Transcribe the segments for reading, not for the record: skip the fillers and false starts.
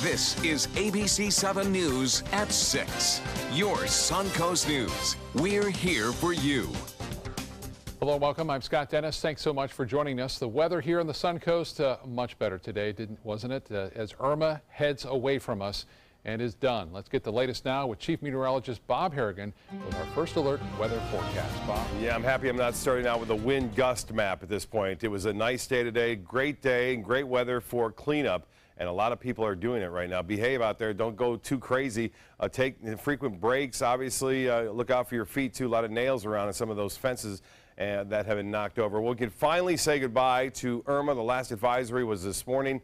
This is ABC7 News at 6. Your Suncoast News. We're here for you. Hello, welcome. I'm Scott Dennis. Thanks so much for joining us. The weather here on the Suncoast, much better today, wasn't it? As Irma heads away from us and is done. Let's get the latest now with Chief Meteorologist Bob Harrigan with our first alert weather forecast. Bob? Yeah, I'm happy I'm not starting out with a wind gust map at this point. It was a nice day today, great day, and great weather for cleanup. And a lot of people are doing it right now. Behave out there. Don't go too crazy. Take frequent breaks. Obviously, look out for your feet, too. A lot of nails around in some of those fences that have been knocked over. We can finally say goodbye to Irma. The last advisory was this morning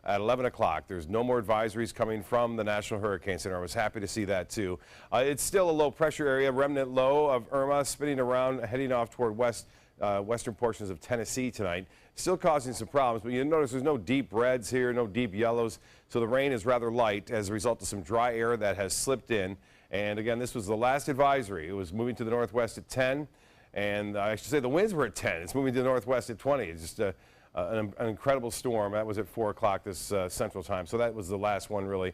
at 11 o'clock. There's no more advisories coming from the National Hurricane Center. I was happy to see that, too. It's still a low-pressure area, remnant low of Irma, spinning around, heading off toward western portions of Tennessee tonight. Still causing some problems, but you notice there's no deep reds here, no deep yellows, so the rain is rather light as a result of some dry air that has slipped in. And again, this was the last advisory. It was moving to the northwest at 10, and I should say the winds were at 10. It's moving to the northwest at 20. It's just an incredible storm. That was at 4 o'clock this Central Time, so that was the last one, really.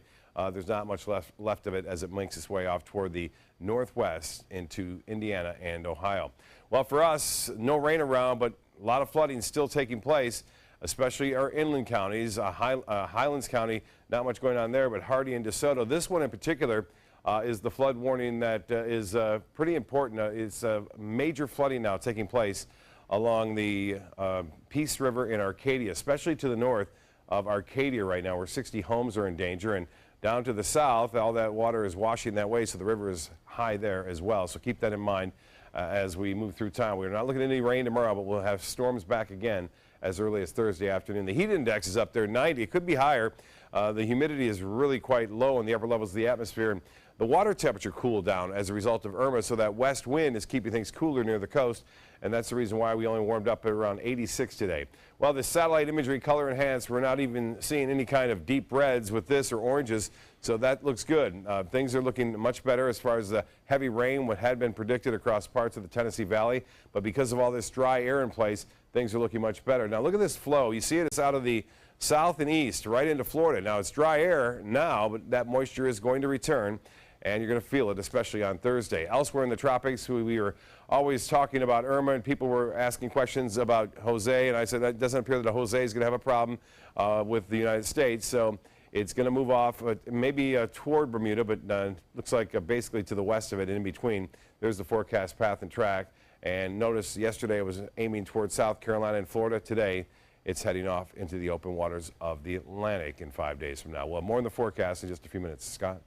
There's not much left of it as it makes its way off toward the northwest into Indiana and Ohio. Well, for us, no rain around, but a lot of flooding still taking place, especially our inland counties. Highlands County, not much going on there, but Hardee and DeSoto. This one in particular is the flood warning that is pretty important. It's major flooding now taking place along the Peace River in Arcadia, especially to the north of Arcadia right now, where 60 homes are in danger. And down to the south, all that water is washing that way, so the river is high there as well. So keep that in mind as we move through time. We're not looking at any rain tomorrow, but we'll have storms back again as early as Thursday afternoon. The heat index is up there, 90. It could be higher. The humidity is really quite low in the upper levels of the atmosphere. And the water temperature cooled down as a result of Irma, so that west wind is keeping things cooler near the coast, and that's the reason why we only warmed up at around 86 today. Well, the satellite imagery color enhanced, we're not even seeing any kind of deep reds with this or oranges, so that looks good. Things are looking much better as far as the heavy rain, what had been predicted across parts of the Tennessee Valley, but because of all this dry air in place, things are looking much better. Now look at this flow. You see it's out of the south and east right into Florida. Now it's dry air now, but that moisture is going to return, and you're going to feel it, especially on Thursday. Elsewhere in the tropics, we were always talking about Irma, and people were asking questions about Jose, and I said that doesn't appear that Jose is going to have a problem with the United States, so it's going to move off maybe toward Bermuda, but looks like basically to the west of it, in between. There's the forecast path and track, and notice yesterday it was aiming toward South Carolina and Florida. Today, it's heading off into the open waters of the Atlantic in 5 days from now. Well, more in the forecast in just a few minutes. Scott?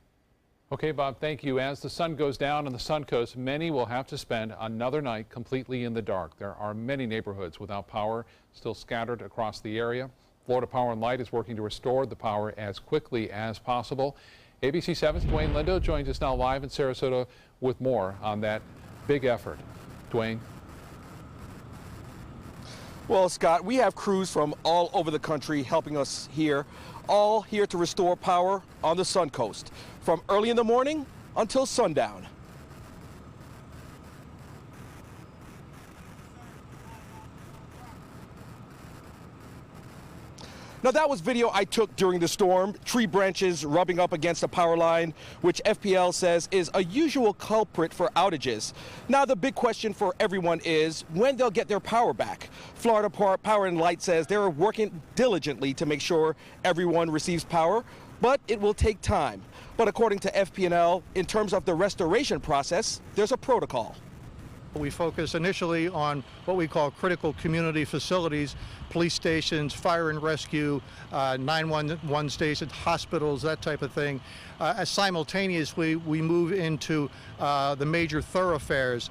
Okay, Bob, thank you. As the sun goes down on the Suncoast, many will have to spend another night completely in the dark. There are many neighborhoods without power still scattered across the area. Florida Power and Light is working to restore the power as quickly as possible. ABC7's Dwayne Lindo joins us now live in Sarasota with more on that big effort. Dwayne. Well, Scott, we have crews from all over the country helping us here, all here to restore power on the Suncoast, from early in the morning until sundown. Now, that was video I took during the storm, tree branches rubbing up against a power line, which FPL says is a usual culprit for outages. Now, the big question for everyone is when they'll get their power back. Florida Power and Light says they're working diligently to make sure everyone receives power, but it will take time. But according to FP&L, in terms of the restoration process, there's a protocol. We focus initially on what we call critical community facilities, police stations, fire and rescue, 911 stations, hospitals, that type of thing. Simultaneously, we move into the major thoroughfares,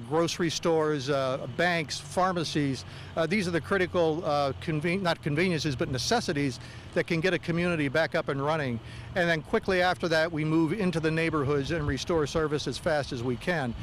grocery stores, banks, pharmacies. These are the critical, not conveniences, but necessities that can get a community back up and running. And then quickly after that, we move into the neighborhoods and restore service as fast as we can.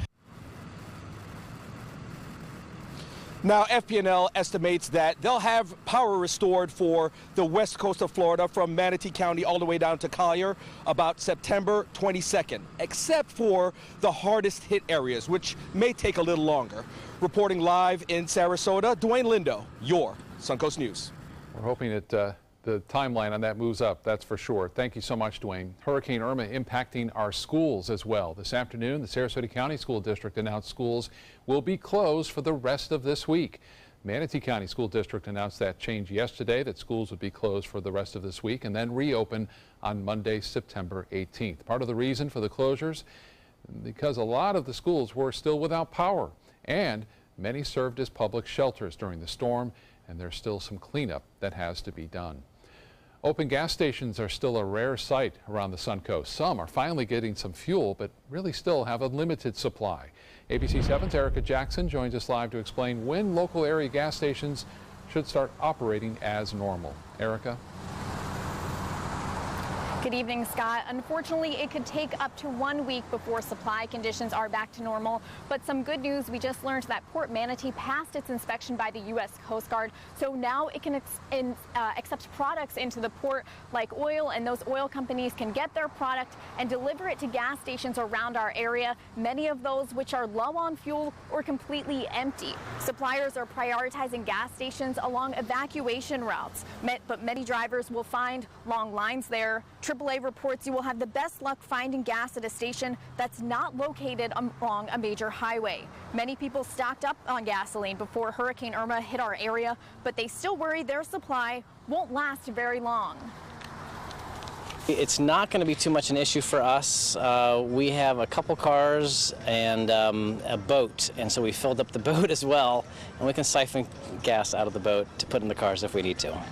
Now, FP&L estimates that they'll have power restored for the west coast of Florida from Manatee County all the way down to Collier about September 22nd, except for the hardest hit areas, which may take a little longer. Reporting live in Sarasota, Dwayne Lindo, your Suncoast News. We're hoping it the timeline on that moves up, that's for sure. Thank you so much, Dwayne. Hurricane Irma impacting our schools as well. This afternoon, the Sarasota County School District announced schools will be closed for the rest of this week. Manatee County School District announced that change yesterday, that schools would be closed for the rest of this week and then reopen on Monday, September 18th. Part of the reason for the closures, because a lot of the schools were still without power, and many served as public shelters during the storm, and there's still some cleanup that has to be done. Open gas stations are still a rare sight around the Suncoast. Some are finally getting some fuel, but really still have a limited supply. ABC 7's Erica Jackson joins us live to explain when local area gas stations should start operating as normal. Erica? Good evening, Scott. Unfortunately, it could take up to 1 week before supply conditions are back to normal. But some good news, we just learned that Port Manatee passed its inspection by the U.S. Coast Guard. So now it can accept products into the port like oil, and those oil companies can get their product and deliver it to gas stations around our area, many of those which are low on fuel or completely empty. Suppliers are prioritizing gas stations along evacuation routes, but many drivers will find long lines there. AAA reports you will have the best luck finding gas at a station that's not located along a major highway. Many people stocked up on gasoline before Hurricane Irma hit our area, but they still worry their supply won't last very long. It's not going to be too much an issue for us. We have a couple cars and a boat, and so we filled up the boat as well, and we can siphon gas out of the boat to put in the cars if we need to.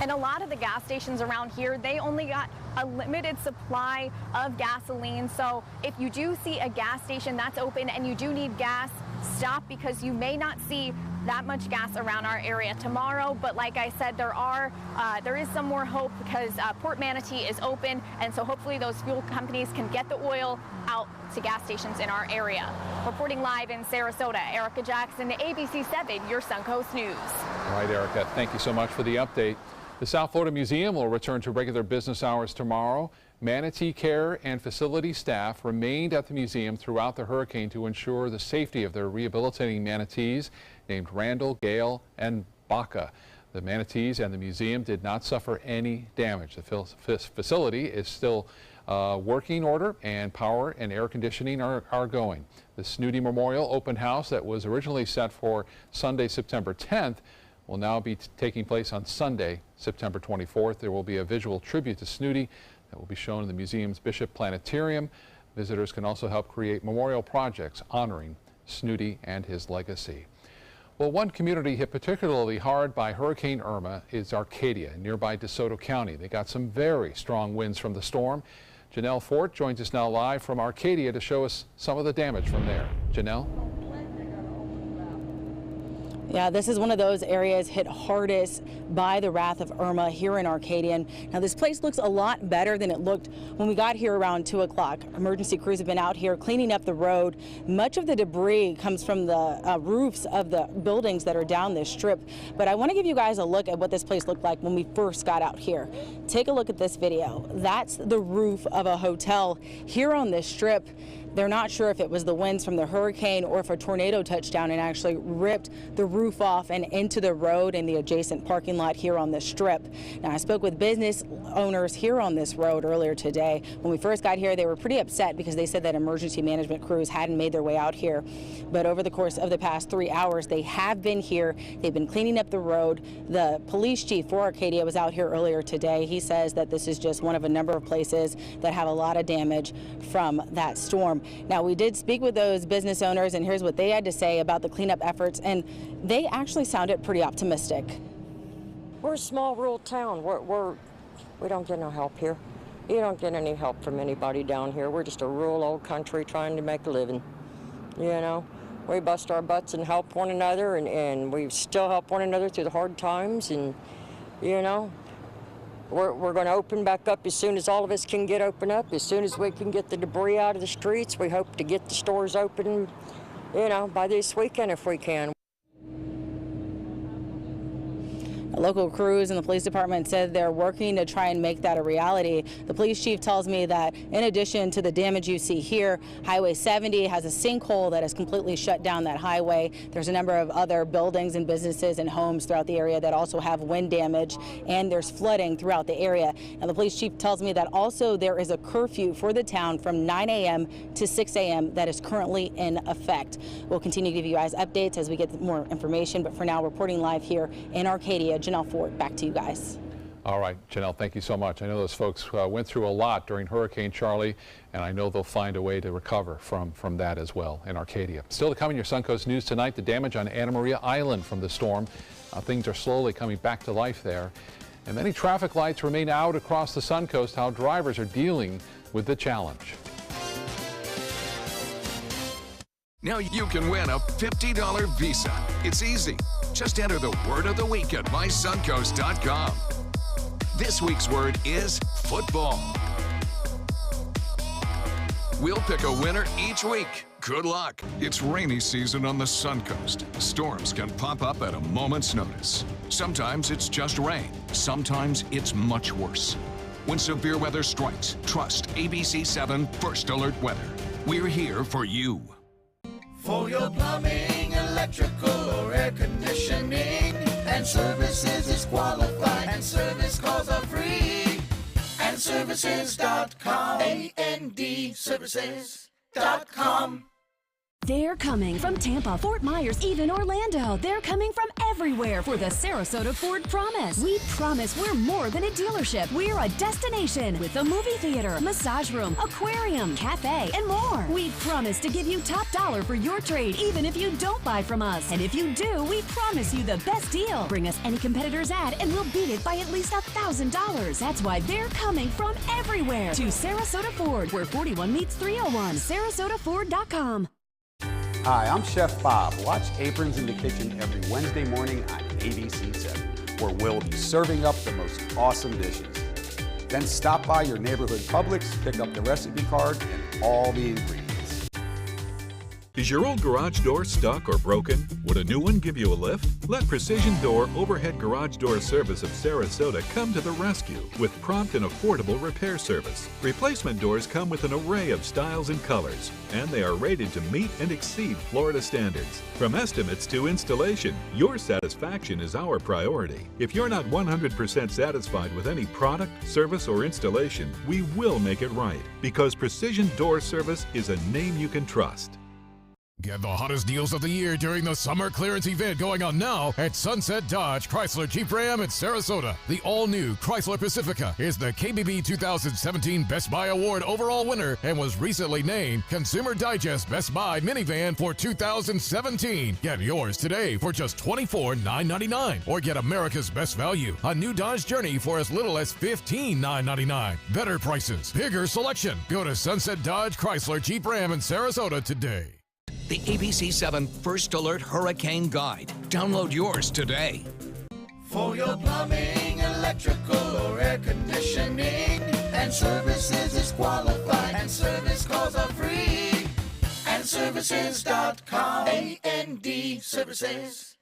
And a lot of the gas stations around here, they only got a limited supply of gasoline. So if you do see a gas station that's open and you do need gas, stop, because you may not see that much gas around our area tomorrow. But like I said, there is some more hope because Port Manatee is open, and so hopefully those fuel companies can get the oil out to gas stations in our area. Reporting live in Sarasota, Erica Jackson, ABC7, your Suncoast News. All right, Erica, thank you so much for the update. The South Florida Museum will return to regular business hours tomorrow. Manatee care and facility staff remained at the museum throughout the hurricane to ensure the safety of their rehabilitating manatees named Randall, Gale, and Baca. The manatees and the museum did not suffer any damage. The facility is still working order, and power and air conditioning are going. The Snooty Memorial open house that was originally set for Sunday, September 10th will now be taking place on Sunday, September 24th. There will be a visual tribute to Snooty that will be shown in the museum's Bishop Planetarium. Visitors can also help create memorial projects honoring Snooty and his legacy. Well, one community hit particularly hard by Hurricane Irma is Arcadia, in nearby DeSoto County. They got some very strong winds from the storm. Janelle Fort joins us now live from Arcadia to show us some of the damage from there. Janelle? Yeah, this is one of those areas hit hardest by the wrath of Irma here in Arcadia. Now, this place looks a lot better than it looked when we got here around 2 o'clock. Emergency crews have been out here cleaning up the road. Much of the debris comes from the roofs of the buildings that are down this strip. But I want to give you guys a look at what this place looked like when we first got out here. Take a look at this video. That's the roof of a hotel here on this strip. They're not sure if it was the winds from the hurricane or if a tornado touched down and actually ripped the roof off and into the road and the adjacent parking lot here on the strip. Now, I spoke with business owners here on this road earlier today. When we first got here, they were pretty upset because they said that emergency management crews hadn't made their way out here. But over the course of the past 3 hours, they have been here. They've been cleaning up the road. The police chief for Arcadia was out here earlier today. He says that this is just one of a number of places that have a lot of damage from that storm. Now, we did speak with those business owners, and here's what they had to say about the cleanup efforts, and they actually sounded pretty optimistic. We're a small rural town. We don't get no help here. You don't get any help from anybody down here. We're just a rural old country trying to make a living. You know, we bust our butts and help one another, and we still help one another through the hard times, and, you know, We're going to open back up as soon as all of us can get open up, as soon as we can get the debris out of the streets. We hope to get the stores open, you know, by this weekend if we can. Local crews and the police department said they're working to try and make that a reality. The police chief tells me that in addition to the damage you see here, Highway 70 has a sinkhole that has completely shut down that highway. There's a number of other buildings and businesses and homes throughout the area that also have wind damage, and there's flooding throughout the area. And the police chief tells me that also there is a curfew for the town from 9 a.m. to 6 a.m. that is currently in effect. We'll continue to give you guys updates as we get more information, but for now, reporting live here in Arcadia, Janelle Ford, back to you guys. All right, Janelle, thank you so much. I know those folks went through a lot during Hurricane Charlie, and I know they'll find a way to recover from that as well in Arcadia. Still to come in your Suncoast News tonight, the damage on Anna Maria Island from the storm. Things are slowly coming back to life there. And many traffic lights remain out across the Suncoast, how drivers are dealing with the challenge. Now you can win a $50 Visa. It's easy. Just enter the word of the week at mysuncoast.com. This week's word is football. We'll pick a winner each week. Good luck. It's rainy season on the Suncoast. Storms can pop up at a moment's notice. Sometimes it's just rain. Sometimes it's much worse. When severe weather strikes, trust ABC7 First Alert Weather. We're here for you. For your plumbing, electrical, or air conditioning, and services is qualified, and service calls are free. And services.com, A-N-D, services.com. They're coming from Tampa, Fort Myers, even Orlando. They're coming from everywhere for the Sarasota Ford Promise. We promise we're more than a dealership. We're a destination with a movie theater, massage room, aquarium, cafe, and more. We promise to give you top dollar for your trade, even if you don't buy from us. And if you do, we promise you the best deal. Bring us any competitor's ad and we'll beat it by at least $1,000. That's why they're coming from everywhere to Sarasota Ford, where 41 meets 301. SarasotaFord.com. Hi, I'm Chef Bob. Watch Aprons in the Kitchen every Wednesday morning on ABC7, where we'll be serving up the most awesome dishes. Then stop by your neighborhood Publix, pick up the recipe card and all the ingredients. Is your old garage door stuck or broken? Would a new one give you a lift? Let Precision Door Overhead Garage Door Service of Sarasota come to the rescue with prompt and affordable repair service. Replacement doors come with an array of styles and colors, and they are rated to meet and exceed Florida standards. From estimates to installation, your satisfaction is our priority. If you're not 100% satisfied with any product, service, or installation, we will make it right, because Precision Door Service is a name you can trust. Get the hottest deals of the year during the summer clearance event going on now at Sunset Dodge Chrysler Jeep Ram in Sarasota. The all-new Chrysler Pacifica is the KBB 2017 Best Buy Award overall winner and was recently named Consumer Digest Best Buy Minivan for 2017. Get yours today for just $24,999 or get America's Best Value, a new Dodge Journey for as little as $15,999. Better prices, bigger selection. Go to Sunset Dodge Chrysler Jeep Ram in Sarasota today. The ABC7 First Alert Hurricane Guide. Download yours today. For your plumbing, electrical, or air conditioning, and services is qualified, and service calls are free. And services.com, A-N-D, services.com.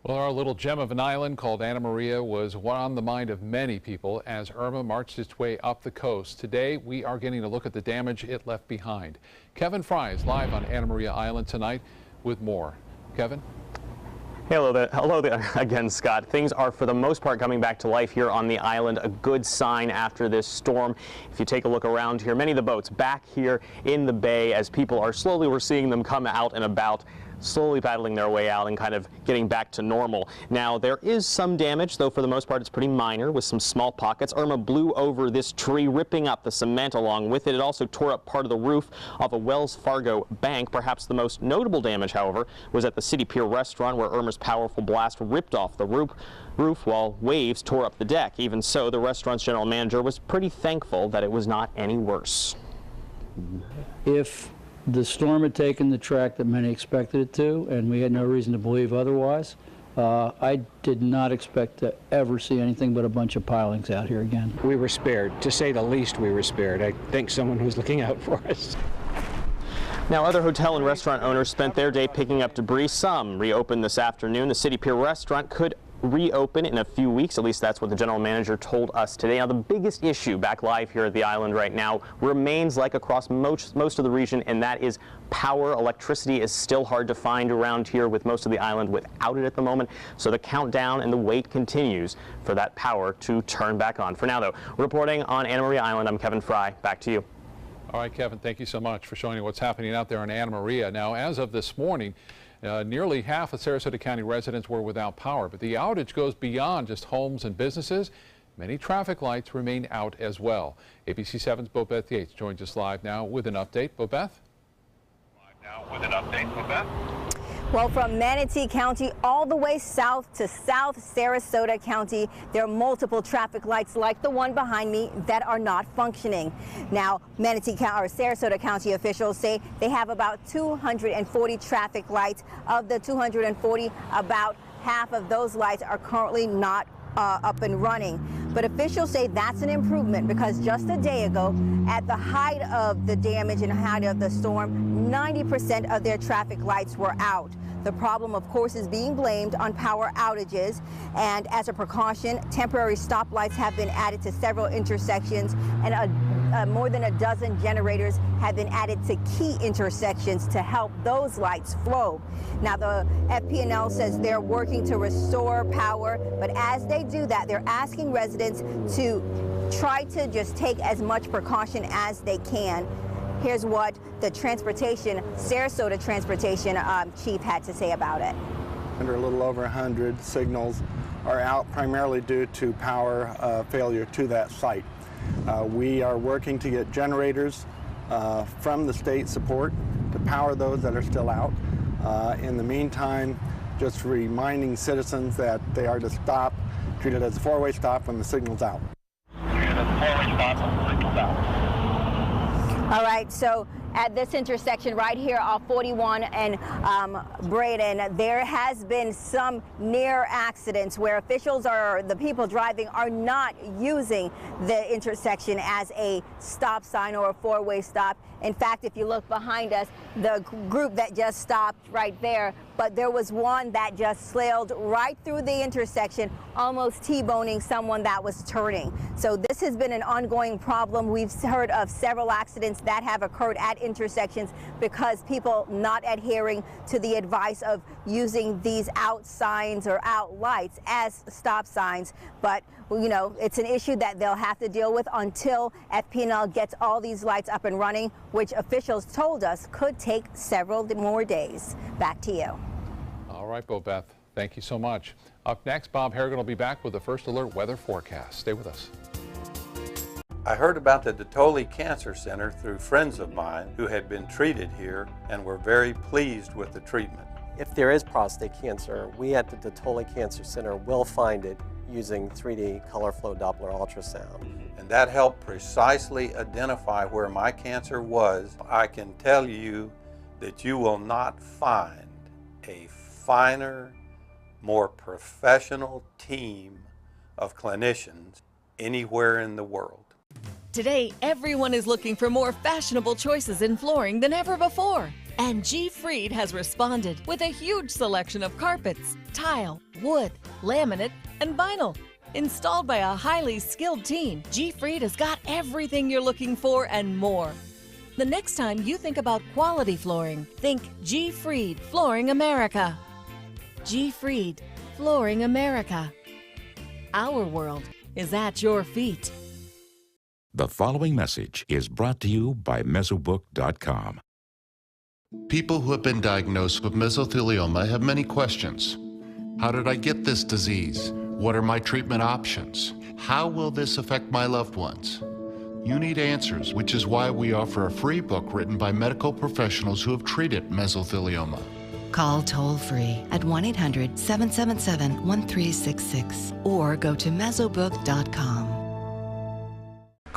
Well, our little gem of an island called Anna Maria was on the mind of many people as Irma marched its way up the coast. Today, we are getting a look at the damage it left behind. Kevin Fry is live on Anna Maria Island tonight with more. Kevin? Hello there again, Scott. Things are, for the most part, coming back to life here on the island. A good sign after this storm. If you take a look around here, many of the boats back here in the bay as people are slowly, we're seeing them come out and about, slowly paddling their way out and kind of getting back to normal. Now, there is some damage, though for the most part it's pretty minor with some small pockets. Irma blew over this tree, ripping up the cement along with it. It also tore up part of the roof of a Wells Fargo bank. Perhaps the most notable damage, however, was at the City Pier restaurant, where Irma's powerful blast ripped off the roof while waves tore up the deck. Even so, the restaurant's general manager was pretty thankful that it was not any worse. If the storm had taken the track that many expected it to, and we had no reason to believe otherwise, I did not expect to ever see anything but a bunch of pilings out here again. We were spared. To say the least, we were spared. I think someone was looking out for us. Now, other hotel and restaurant owners spent their day picking up debris. Some reopened this afternoon. The City Pier restaurant could reopen in a few weeks. At least that's what the general manager told us today. Now, the biggest issue back live here at the island right now remains like across most of the region, and that is power. Electricity is still hard to find around here, with most of the island without it at the moment. So the countdown and the wait continues for that power to turn back on. For now, though, reporting on Anna Maria Island, I'm Kevin Fry. Back to you. All right, Kevin, thank you so much for showing you what's happening out there on Anna Maria. Now, as of this morning, nearly half of Sarasota County residents were without power, but the outage goes beyond just homes and businesses. Many traffic lights remain out as well. ABC7's Bobeth Yates joins us live now with an update. Bobeth? Well, from Manatee County all the way south to South Sarasota County, there are multiple traffic lights like the one behind me that are not functioning. Now, Sarasota County officials say they have about 240 traffic lights. Of the 240, about half of those lights are currently not up and running. But officials say that's an improvement, because just a day ago, at the height of the damage and height of the storm, 90% of their traffic lights were out. The problem, of course, is being blamed on power outages, and as a precaution, temporary stoplights have been added to several intersections, and more than a dozen generators have been added to key intersections to help those lights flow. Now, the FP&L says they're working to restore power, but as they do that, they're asking residents to try to just take as much precaution as they can. Here's what the Sarasota Transportation chief had to say about it. Under a little over 100 signals are out primarily due to power failure to that site. We are working to get generators from the state support to power those that are still out. In the meantime, just reminding citizens that they are to stop, treat it as a four-way stop when the signal's out. All right, so at this intersection right here off 41 and Braden, there has been some near accidents where officials or the people driving are not using the intersection as a stop sign or a four-way stop. In fact, if you look behind us, the group that just stopped right there, but there was one that just sailed right through the intersection, almost T-boning someone that was turning. So this has been an ongoing problem. We've heard of several accidents that have occurred at intersections because people not adhering to the advice of using these out signs or out lights as stop signs. But, you know, it's an issue that they'll have to deal with until FP&L gets all these lights up and running, which officials told us could take several more days. Back to you. All right, Bobeth, thank you so much. Up next, Bob Harrigan will be back with the First Alert weather forecast. Stay with us. I heard about the Dotoli Cancer Center through friends of mine who had been treated here and were very pleased with the treatment. If there is prostate cancer, we at the Dotoli Cancer Center will find it using 3D color flow Doppler ultrasound. And that helped precisely identify where my cancer was. I can tell you that you will not find a finer, more professional team of clinicians anywhere in the world. Today, everyone is looking for more fashionable choices in flooring than ever before. And G. Fried has responded with a huge selection of carpets, tile, wood, laminate, and vinyl. Installed by a highly skilled team, G. Fried has got everything you're looking for and more. The next time you think about quality flooring, think G. Fried Flooring America. G. Fried Flooring America. Our world is at your feet. The following message is brought to you by Mesobook.com. People who have been diagnosed with mesothelioma have many questions. How did I get this disease? What are my treatment options? How will this affect my loved ones? You need answers, which is why we offer a free book written by medical professionals who have treated mesothelioma. Call toll-free at 1-800-777-1366 or go to mesobook.com.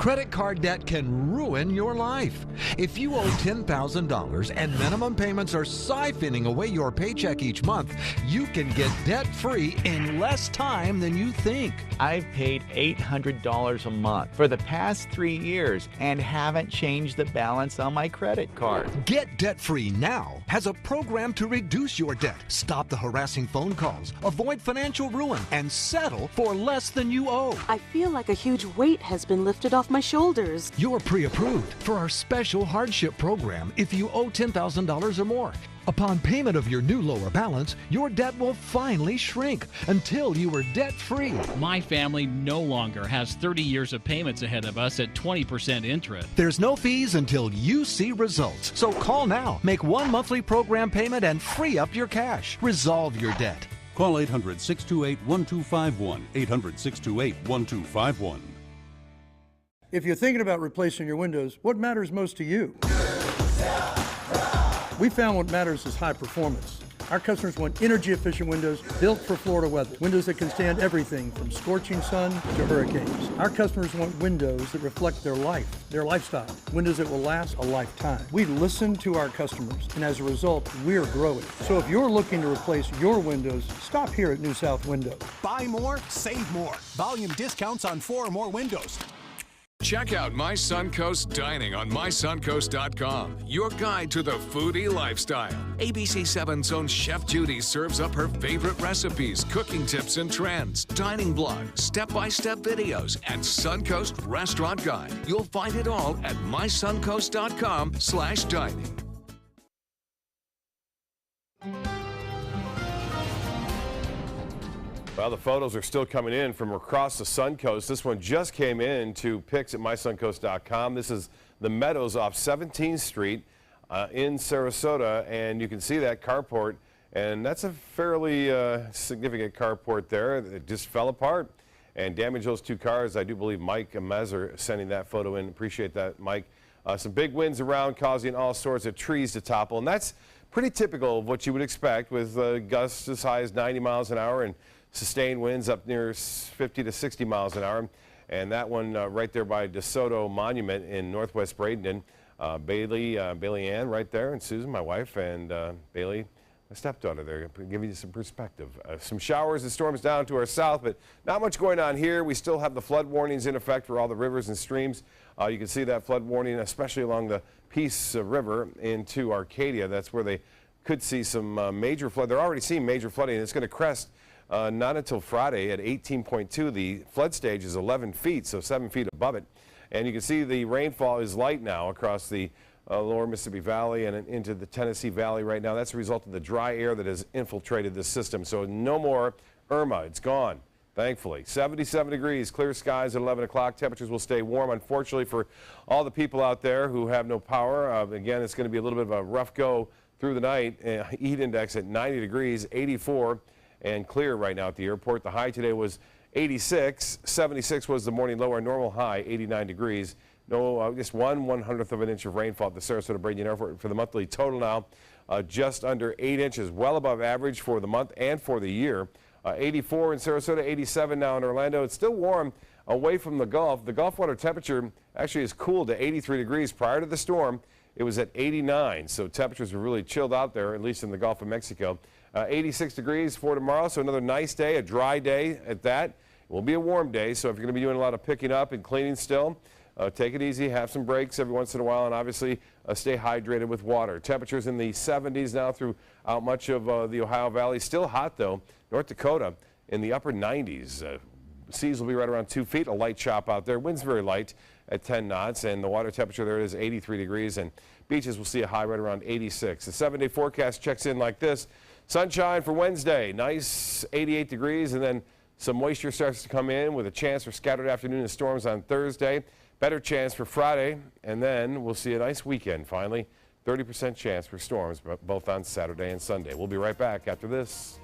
Credit card debt can ruin your life. If you owe $10,000 and minimum payments are siphoning away your paycheck each month, you can get debt-free in less time than you think. I've paid $800 a month for the past 3 years and haven't changed the balance on my credit card. Get debt-free now has a program to reduce your debt, stop the harassing phone calls, avoid financial ruin, and settle for less than you owe. I feel like a huge weight has been lifted off my shoulders. You're pre-approved for our special hardship program if you owe $10,000 or more. Upon payment of your new lower balance, your debt will finally shrink until you are debt-free. My family no longer has 30 years of payments ahead of us at 20% interest. There's no fees until you see results. So call now, make one monthly program payment, and free up your cash. Resolve your debt. Call 800-628-1251, 800-628-1251. If you're thinking about replacing your windows, what matters most to you? We found what matters is high performance. Our customers want energy-efficient windows built for Florida weather. Windows that can stand everything from scorching sun to hurricanes. Our customers want windows that reflect their life, their lifestyle. Windows that will last a lifetime. We listen to our customers, and as a result, we're growing. So if you're looking to replace your windows, stop here at New South Window. Buy more, save more. Volume discounts on 4 or more windows. Check out My Suncoast Dining on mysuncoast.com, your guide to the foodie lifestyle. ABC7's own Chef Judy serves up her favorite recipes, cooking tips and trends, dining blogs, step-by-step videos, and Suncoast Restaurant Guide. You'll find it all at mysuncoast.com/dining. Well, the photos are still coming in from across the Suncoast. This one just came in to pics at mysuncoast.com. This is the Meadows off 17th Street in Sarasota, and you can see that carport, and that's a fairly significant carport there. It just fell apart and damaged those 2 cars. I do believe Mike Mezer sending that photo in. Appreciate that, Mike. Some big winds around causing all sorts of trees to topple, and that's pretty typical of what you would expect with gusts as high as 90 miles an hour and sustained winds up near 50 to 60 miles an hour. And that one right there by DeSoto Monument in Northwest Bradenton. Bailey Ann right there, and Susan, my wife, and Bailey, my stepdaughter there, giving you some perspective. Some showers and storms down to our south, but not much going on here. We still have the flood warnings in effect for all the rivers and streams. You can see that flood warning, especially along the Peace River into Arcadia. That's where they could see some major flood. They're already seeing major flooding. It's going to crest not until Friday at 18.2. The flood stage is 11 feet, so 7 feet above it. And you can see the rainfall is light now across the lower Mississippi Valley and into the Tennessee Valley right now. That's a result of the dry air that has infiltrated this system. So no more Irma. It's gone, thankfully. 77 degrees, clear skies at 11 o'clock. Temperatures will stay warm, unfortunately, for all the people out there who have no power. Again, it's going to be a little bit of a rough go through the night. Heat index at 90 degrees, 84. And clear right now at the airport. The high today was 86. 76 was the morning low. Our normal high, 89 degrees. No, just 1/100th of an inch of rainfall at the Sarasota Bradenton Airport for the monthly total now. Just under 8 inches, well above average for the month and for the year. 84 in Sarasota, 87 now in Orlando. It's still warm away from the Gulf. The Gulf water temperature actually is cooled to 83 degrees. Prior to the storm, it was at 89. So temperatures were really chilled out there, at least in the Gulf of Mexico. 86 degrees for tomorrow, so another nice day, a dry day at that. It will be a warm day, so if you're going to be doing a lot of picking up and cleaning still, take it easy, have some breaks every once in a while, and obviously stay hydrated with water. Temperatures in the 70s now throughout much of the Ohio Valley. Still hot, though. North Dakota in the upper 90s. Seas will be right around 2 feet, a light chop out there. Wind's very light at 10 knots, and the water temperature there is 83 degrees, and beaches will see a high right around 86. The 7-day forecast checks in like this. Sunshine for Wednesday, nice 88 degrees, and then some moisture starts to come in with a chance for scattered afternoon and storms on Thursday. Better chance for Friday, and then we'll see a nice weekend finally. 30% chance for storms, both on Saturday and Sunday. We'll be right back after this.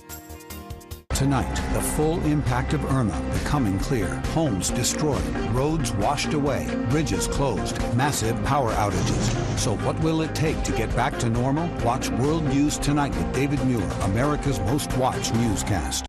Tonight, the full impact of Irma becoming clear. Homes destroyed, roads washed away, bridges closed, massive power outages. So what will it take to get back to normal? Watch World News Tonight with David Muir, America's most watched newscast.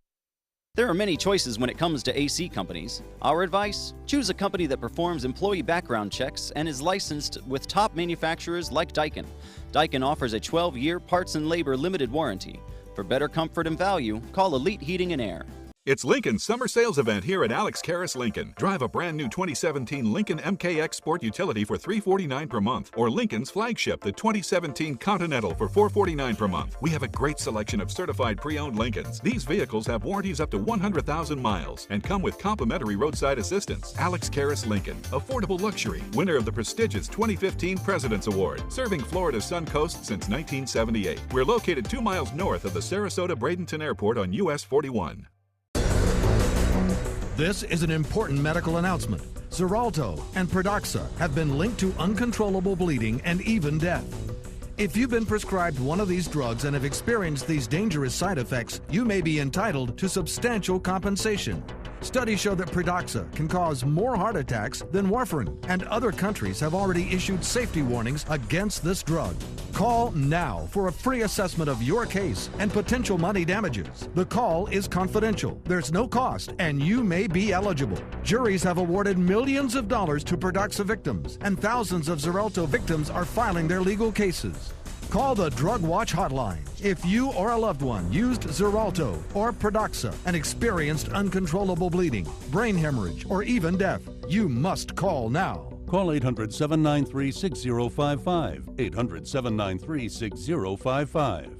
There are many choices when it comes to AC companies. Our advice? Choose a company that performs employee background checks and is licensed with top manufacturers like Daikin. Daikin offers a 12-year parts and labor limited warranty. For better comfort and value, call Elite Heating and Air. It's Lincoln's summer sales event here at Alex Karras Lincoln. Drive a brand new 2017 Lincoln MKX Sport Utility for $349 per month, or Lincoln's flagship, the 2017 Continental, for $449 per month. We have a great selection of certified pre-owned Lincolns. These vehicles have warranties up to 100,000 miles and come with complimentary roadside assistance. Alex Karras Lincoln, affordable luxury, winner of the prestigious 2015 President's Award, serving Florida's Sun Coast since 1978. We're located 2 miles north of the Sarasota-Bradenton Airport on US 41. This is an important medical announcement. Xarelto and Pradaxa have been linked to uncontrollable bleeding and even death. If you've been prescribed one of these drugs and have experienced these dangerous side effects, you may be entitled to substantial compensation. Studies show that Pradaxa can cause more heart attacks than warfarin, and other countries have already issued safety warnings against this drug. Call now for a free assessment of your case and potential money damages. The call is confidential, there's no cost, and you may be eligible. Juries have awarded millions of dollars to Pradaxa victims, and thousands of Xarelto victims are filing their legal cases. Call the Drug Watch hotline if you or a loved one used Xarelto or Pradaxa and experienced uncontrollable bleeding, brain hemorrhage, or even death. You must call now. Call 800-793-6055. 800-793-6055.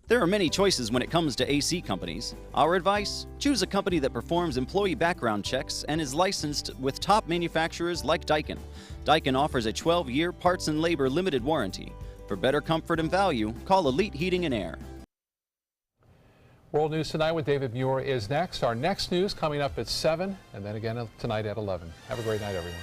There are many choices when it comes to AC companies. Our advice? Choose a company that performs employee background checks and is licensed with top manufacturers like Daikin. Daikin offers a 12-year parts and labor limited warranty. For better comfort and value, call Elite Heating and Air. World News Tonight with David Muir is next. Our next news coming up at 7 and then again tonight at 11. Have a great night, everyone.